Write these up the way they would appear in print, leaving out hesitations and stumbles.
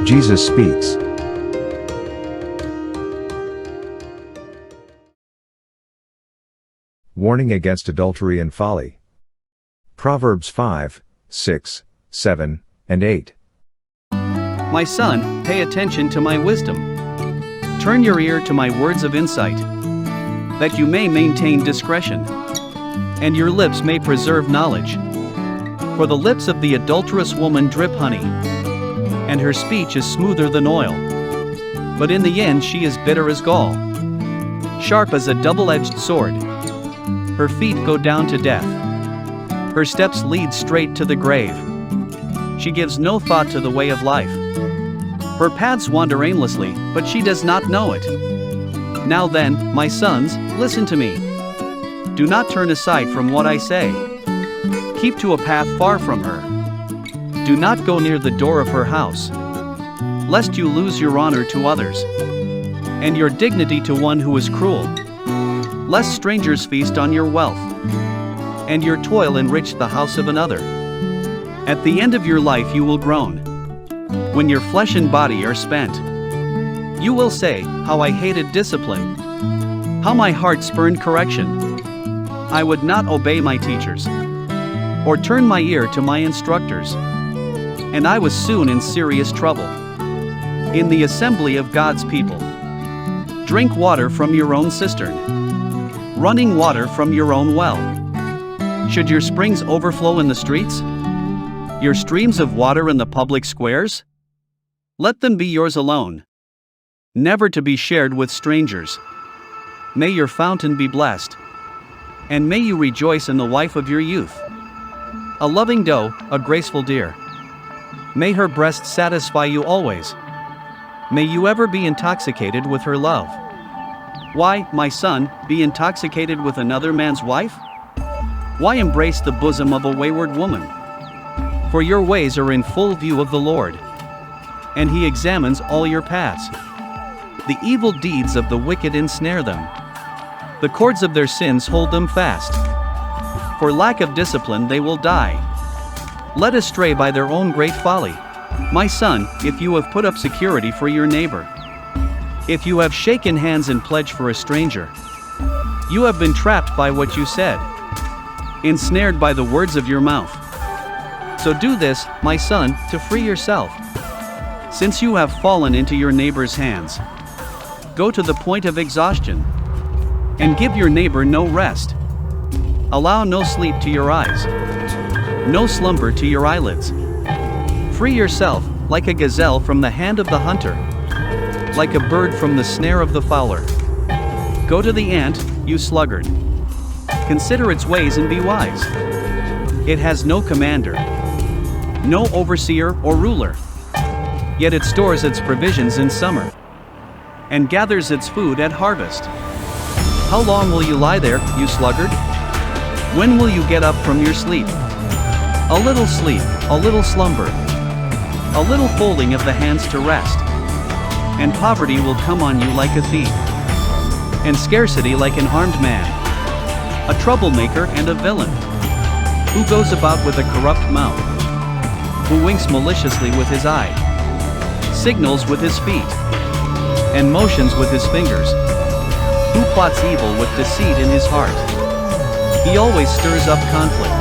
Jesus speaks. Warning against adultery and folly. Proverbs 5, 6, 7, and 8. My son, pay attention to my wisdom. Turn your ear to my words of insight, that you may maintain discretion, and your lips may preserve knowledge. For the lips of the adulterous woman drip honey, and her speech is smoother than oil. But in the end she is bitter as gall, sharp as a double-edged sword. Her feet go down to death. Her steps lead straight to the grave. She gives no thought to the way of life. Her paths wander aimlessly, but she does not know it. Now then, my sons, listen to me. Do not turn aside from what I say. Keep to a path far from her. Do not go near the door of her house, lest you lose your honor to others, and your dignity to one who is cruel. Lest strangers feast on your wealth, and your toil enrich the house of another. At the end of your life you will groan, when your flesh and body are spent. You will say, how I hated discipline, how my heart spurned correction. I would not obey my teachers, or turn my ear to my instructors, and I was soon in serious trouble. In the assembly of God's people, drink water from your own cistern, running water from your own well. Should your springs overflow in the streets, your streams of water in the public squares? Let them be yours alone, never to be shared with strangers. May your fountain be blessed, and may you rejoice in the wife of your youth. A loving doe, a graceful deer. May her breast satisfy you always. May you ever be intoxicated with her love. Why, my son, be intoxicated with another man's wife? Why embrace the bosom of a wayward woman? For your ways are in full view of the Lord, and He examines all your paths. The evil deeds of the wicked ensnare them. The cords of their sins hold them fast. For lack of discipline they will die, led astray by their own great folly. My son, if you have put up security for your neighbor, if you have shaken hands in pledge for a stranger, you have been trapped by what you said, ensnared by the words of your mouth. So do this, my son, to free yourself. Since you have fallen into your neighbor's hands, go to the point of exhaustion, and give your neighbor no rest. Allow no sleep to your eyes, no slumber to your eyelids. Free yourself, like a gazelle from the hand of the hunter, like a bird from the snare of the fowler. Go to the ant, you sluggard. Consider its ways and be wise. It has no commander, no overseer or ruler. Yet it stores its provisions in summer, and gathers its food at harvest. How long will you lie there, you sluggard? When will you get up from your sleep? A little sleep, a little slumber, a little folding of the hands to rest, and poverty will come on you like a thief, and scarcity like an armed man, a troublemaker and a villain, who goes about with a corrupt mouth, who winks maliciously with his eye, signals with his feet, and motions with his fingers, who plots evil with deceit in his heart. He always stirs up conflict.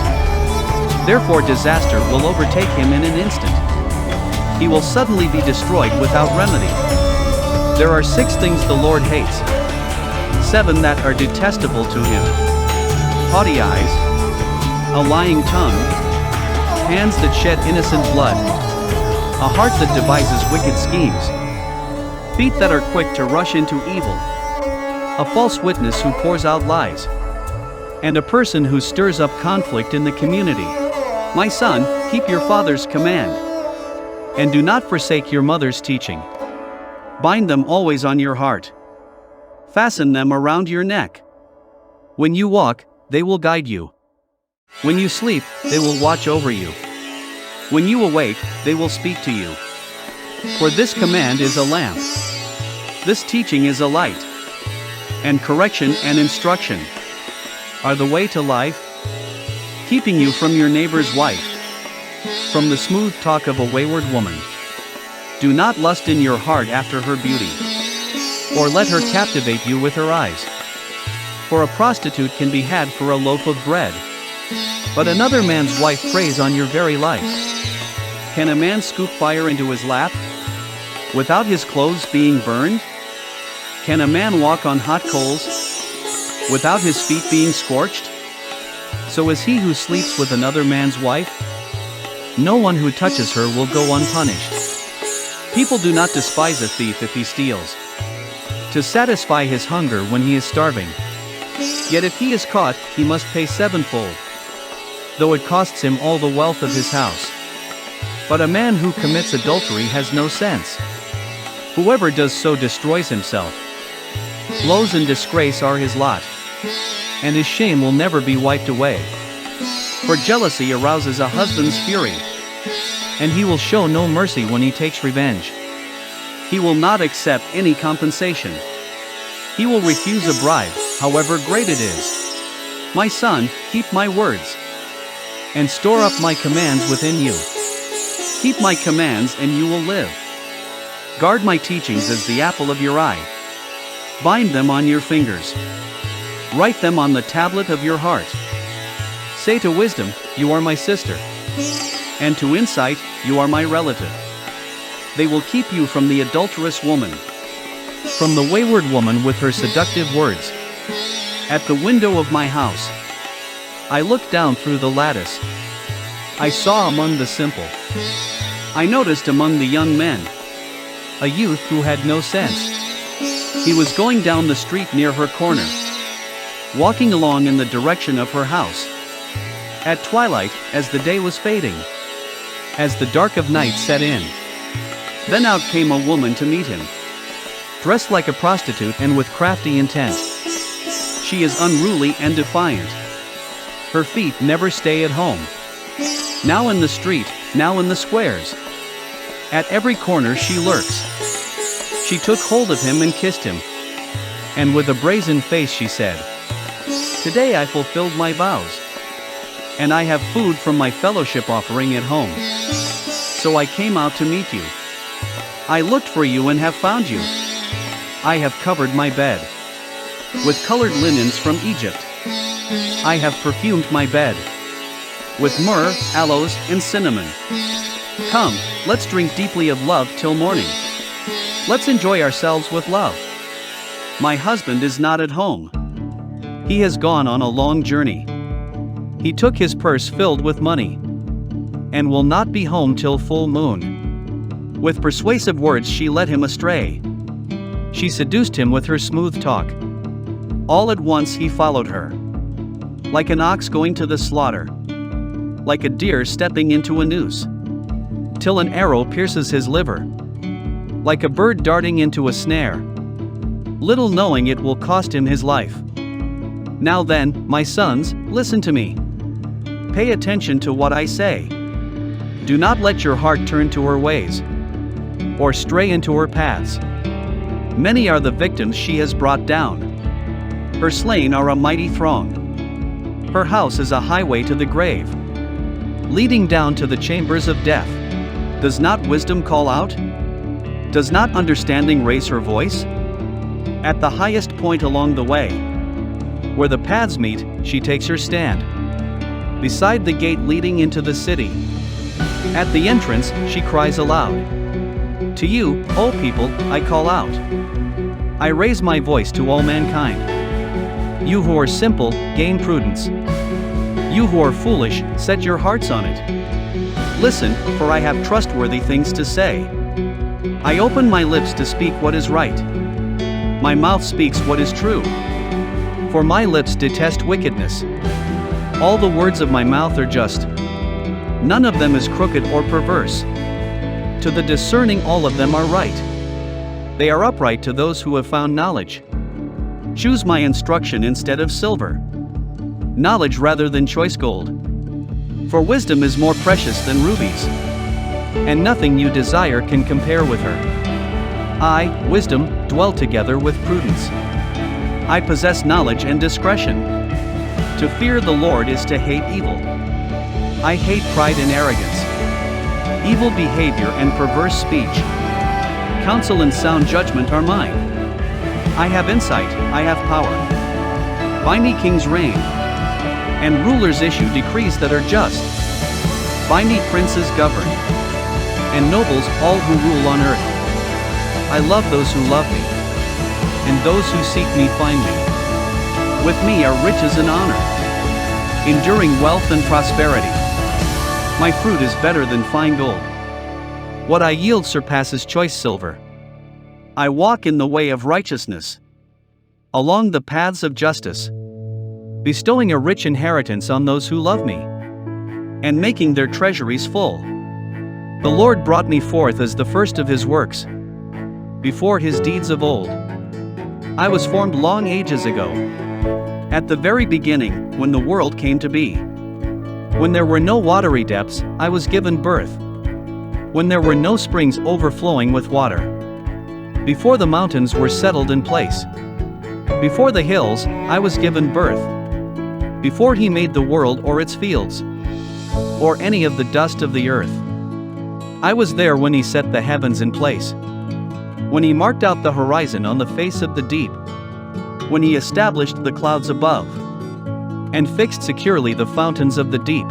Therefore disaster will overtake him in an instant. He will suddenly be destroyed without remedy. There are 6 things the Lord hates, 7 that are detestable to Him: haughty eyes, a lying tongue, hands that shed innocent blood, a heart that devises wicked schemes, feet that are quick to rush into evil, a false witness who pours out lies, and a person who stirs up conflict in the community. My son, keep your father's command, and do not forsake your mother's teaching. Bind them always on your heart. Fasten them around your neck. When you walk, they will guide you. When you sleep, they will watch over you. When you awake, they will speak to you. For this command is a lamp. This teaching is a light. And correction and instruction are the way to life, keeping you from your neighbor's wife, from the smooth talk of a wayward woman. Do not lust in your heart after her beauty, or let her captivate you with her eyes. For a prostitute can be had for a loaf of bread, but another man's wife preys on your very life. Can a man scoop fire into his lap without his clothes being burned? Can a man walk on hot coals without his feet being scorched? So is he who sleeps with another man's wife. No one who touches her will go unpunished. People do not despise a thief if he steals, to satisfy his hunger when he is starving. Yet if he is caught, he must pay sevenfold, though it costs him all the wealth of his house. But a man who commits adultery has no sense. Whoever does so destroys himself. Blows and disgrace are his lot, and his shame will never be wiped away. For jealousy arouses a husband's fury, and he will show no mercy when he takes revenge. He will not accept any compensation. He will refuse a bribe, however great it is. My son, keep my words, and store up my commands within you. Keep my commands and you will live. Guard my teachings as the apple of your eye. Bind them on your fingers. Write them on the tablet of your heart. Say to wisdom, you are my sister, and to insight, you are my relative. They will keep you from the adulterous woman, from the wayward woman with her seductive words. At the window of my house, I looked down through the lattice. I saw among the simple. I noticed among the young men a youth who had no sense. He was going down the street near her corner, walking along in the direction of her house. At twilight, as the day was fading, as the dark of night set in, then out came a woman to meet him, dressed like a prostitute and with crafty intent. She is unruly and defiant. Her feet never stay at home. Now in the street, now in the squares. At every corner she lurks. She took hold of him and kissed him, and with a brazen face she said, "Today I fulfilled my vows, and I have food from my fellowship offering at home. So I came out to meet you. I looked for you and have found you. I have covered my bed with colored linens from Egypt. I have perfumed my bed with myrrh, aloes, and cinnamon. Come, let's drink deeply of love till morning. Let's enjoy ourselves with love. My husband is not at home. He has gone on a long journey. He took his purse filled with money, and will not be home till full moon." With persuasive words she led him astray. She seduced him with her smooth talk. All at once he followed her, like an ox going to the slaughter, like a deer stepping into a noose, till an arrow pierces his liver, like a bird darting into a snare, little knowing it will cost him his life. Now then, my sons, listen to me. Pay attention to what I say. Do not let your heart turn to her ways, or stray into her paths. Many are the victims she has brought down. Her slain are a mighty throng. Her house is a highway to the grave, leading down to the chambers of death. Does not wisdom call out? Does not understanding raise her voice? At the highest point along the way, where the paths meet, she takes her stand. Beside the gate leading into the city, at the entrance, she cries aloud. To you, O people, I call out. I raise my voice to all mankind. You who are simple, gain prudence. You who are foolish, set your hearts on it. Listen, for I have trustworthy things to say. I open my lips to speak what is right. My mouth speaks what is true. For my lips detest wickedness. All the words of my mouth are just. None of them is crooked or perverse. To the discerning all of them are right. They are upright to those who have found knowledge. Choose my instruction instead of silver, knowledge rather than choice gold. For wisdom is more precious than rubies, and nothing you desire can compare with her. I, wisdom, dwell together with prudence. I possess knowledge and discretion. To fear the Lord is to hate evil. I hate pride and arrogance, evil behavior and perverse speech. Counsel and sound judgment are mine. I have insight, I have power. By me kings reign, and rulers issue decrees that are just. By me princes govern, and nobles all who rule on earth. I love those who love me, and those who seek me find me. With me are riches and honor, enduring wealth and prosperity. My fruit is better than fine gold. What I yield surpasses choice silver. I walk in the way of righteousness, along the paths of justice, bestowing a rich inheritance on those who love me, and making their treasuries full. The Lord brought me forth as the first of his works, before his deeds of old. I was formed long ages ago, at the very beginning, when the world came to be. When there were no watery depths, I was given birth. When there were no springs overflowing with water. Before the mountains were settled in place. Before the hills, I was given birth. Before he made the world or its fields, or any of the dust of the earth. I was there when he set the heavens in place. When he marked out the horizon on the face of the deep. When he established the clouds above, and fixed securely the fountains of the deep.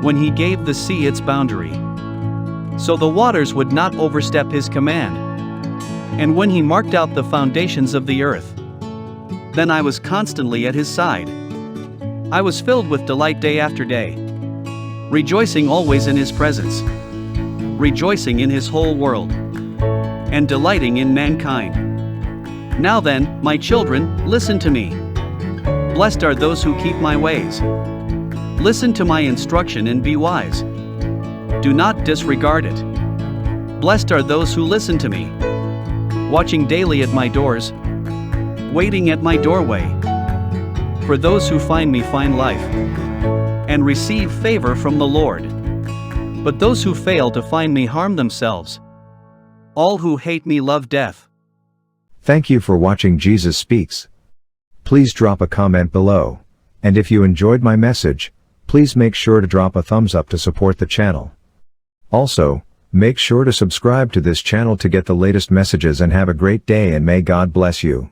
When he gave the sea its boundary, so the waters would not overstep his command. And when he marked out the foundations of the earth, then I was constantly at his side. I was filled with delight day after day, rejoicing always in his presence, rejoicing in his whole world, and delighting in mankind. Now then, my children, listen to me. Blessed are those who keep my ways. Listen to my instruction and be wise. Do not disregard it. Blessed are those who listen to me, watching daily at my doors, waiting at my doorway. For those who find me find life, and receive favor from the Lord. But those who fail to find me harm themselves. All who hate me love death. Thank you for watching Jesus Speaks. Please drop a comment below. And if you enjoyed my message, please make sure to drop a thumbs up to support the channel. Also, make sure to subscribe to this channel to get the latest messages and have a great day and may God bless you.